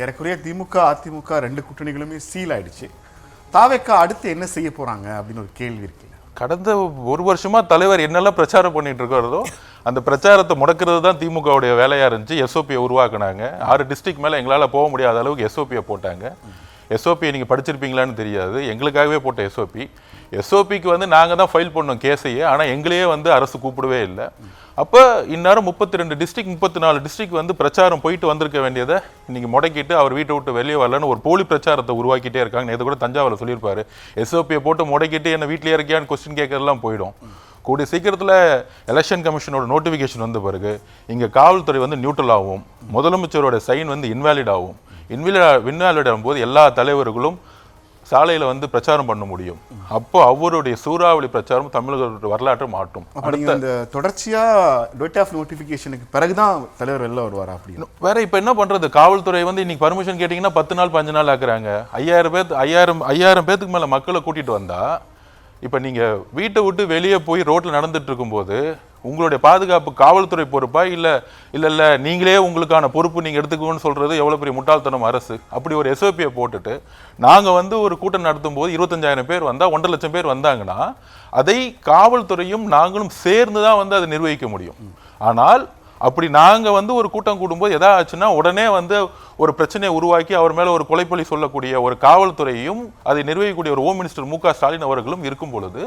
ஏறக்குறைய திமுக அதிமுக ரெண்டு கூட்டணிகளுமே சீல் ஆயிடுச்சு. தாவேக்கா அடுத்து என்ன செய்ய போறாங்க அப்படின்னு ஒரு கேள்வி இருக்கு. கடந்த ஒரு வருஷமா தலைவர் என்னெல்லாம் பிரச்சாரம் பண்ணிட்டு இருக்கிறதோ அந்த பிரச்சாரத்தை முடக்கிறது தான் திமுகவுடைய வேலையா இருந்துச்சு. எஸ்ஓபியை உருவாக்குனாங்க. 6 டிஸ்ட்ரிக்ட் மேல எங்களால போக முடியாத அளவுக்கு எஸ்ஓபியை போட்டாங்க. எஸ்ஓபியை நீங்க படிச்சிருப்பீங்களான்னு தெரியாது, எங்களுக்காகவே போட்ட எஸ்ஓபிக்கு வந்து நாங்க தான் ஃபைல் பண்ணோம் கேஸையே. ஆனா எங்களையே வந்து அரசு கூப்பிடவே இல்லை. அப்போ இந்நேரம் 32 டிஸ்ட்ரிக்ட் 34 டிஸ்ட்ரிக்ட் வந்து பிரச்சாரம் போயிட்டு வந்திருக்க வேண்டியதை இன்னைக்கு முடக்கிட்டு அவர் வீட்டை விட்டு வெளியே வரலன்னு ஒரு போலி பிரச்சாரத்தை உருவாக்கிட்டே இருக்காங்க. இது கூட தஞ்சாவூர்ல சொல்லியிருப்பாரு, எஸ்ஓபியை போட்டு முடக்கிட்டு என்ன வீட்டிலே இருக்கியான்னு கொஸ்டின் கேட்கறதுலாம் போயிடும். கூடிய சீக்கிரத்தில் எலெக்ஷன் கமிஷனோட நோட்டிஃபிகேஷன் வந்த பிறகு இங்கே காவல்துறை வந்து நியூட்ரல் ஆகும், முதலமைச்சரோட சைன் வந்து இன்வாலிட் ஆகும். இன்வாலிட் ஆகும்போது எல்லா தலைவர்களும் சாலையில் வந்து பிரச்சாரம் பண்ண முடியும். அப்போ அவருடைய சூறாவளி பிரச்சாரம் தமிழக வரலாற்றை மாற்றும். அந்த தொடர்ச்சியா டேட் ஆஃப் நோட்டிஃபிகேஷனுக்கு பிறகுதான் தலைவர் வெளில வருவாரா அப்படின்னு வேற இப்போ என்ன பண்றது? காவல்துறை வந்து இன்னைக்கு பர்மிஷன் கேட்டிங்கன்னா 10 நாள் 5 நாள் ஆக்குறாங்க. 5000 பேத்துக்கு மேல மக்களை கூட்டிட்டு வந்தா இப்போ நீங்க வீட்டை விட்டு வெளியே போய் ரோட்ல நடந்துட்டு இருக்கும்போது உங்களுடைய பாதுகாப்பு காவல்துறை பொறுப்பா இல்ல நீங்களே உங்களுக்கான பொறுப்பு நீங்க எடுத்துக்கணும்னு சொல்றது எவ்வளவு பெரிய முட்டாள்தனம் அரசு. அப்படி ஒரு எஸ்ஓபியை போட்டுட்டு நாங்க வந்து ஒரு கூட்டம் நடத்தும் போது 25,000 பேர் வந்தா 1.5 லட்சம் பேர் வந்தாங்கன்னா அதை காவல்துறையும் நாங்களும் சேர்ந்து தான் வந்து அதை நிர்வகிக்க முடியும். ஆனால் அப்படி நாங்க வந்து ஒரு கூட்டம் கூடும்போது எதா ஆச்சுன்னா உடனே வந்து ஒரு பிரச்சனையை உருவாக்கி அவர் மேல ஒரு கொலைப்பழி சொல்லக்கூடிய ஒரு காவல்துறையும் அதை நிர்வகிக்கக்கூடிய ஒரு ஹோம் மினிஸ்டர் மு.க. ஸ்டாலின் அவர்களும் இருக்கும் பொழுது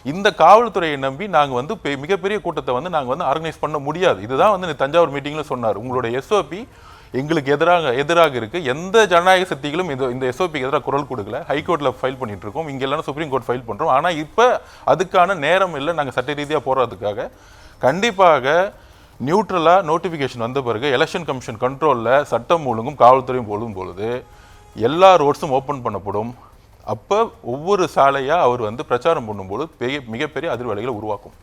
இந்த காவல்துறையை நம்பி நாங்க வந்து மிகப்பெரிய கூட்டத்தை வந்து நாங்க வந்து ஆர்கனைஸ் பண்ண முடியாது. இதுதான் வந்து தஞ்சாவூர் மீட்டிங்ல சொன்னார். உங்களுடைய எஸ்ஓபி எங்களுக்கு எதிராக இருக்கு. எந்த ஜனநாயக சக்திகளும் இந்த எஸ்ஓபிக்கு எதிராக குரல் கொடுக்கல. ஹைகோர்ட்ல ஃபைல் பண்ணிட்டு இருக்கோம், இங்க எல்லாம் சுப்ரீம் கோர்ட் ஃபைல் பண்றோம். ஆனா இப்ப அதுக்கான நேரம் இல்லை. நாங்க சட்ட ரீதியா போறதுக்காக கண்டிப்பாக நியூட்ரலா நோட்டிஃபிகேஷன் வந்த பிறகு எலெக்ஷன் கமிஷன் கண்ட்ரோல்ல சட்டம் ஒழுங்கும் காவல்துறையும் போடும் பொழுது எல்லா ரோட்ஸும் ஓப்பன் பண்ணப்படும். அப்ப ஒவ்வொரு சாலையா அவர் வந்து பிரச்சாரம் பண்ணும்போது மிகப்பெரிய அதிர்வலைகளை உருவாக்கும்.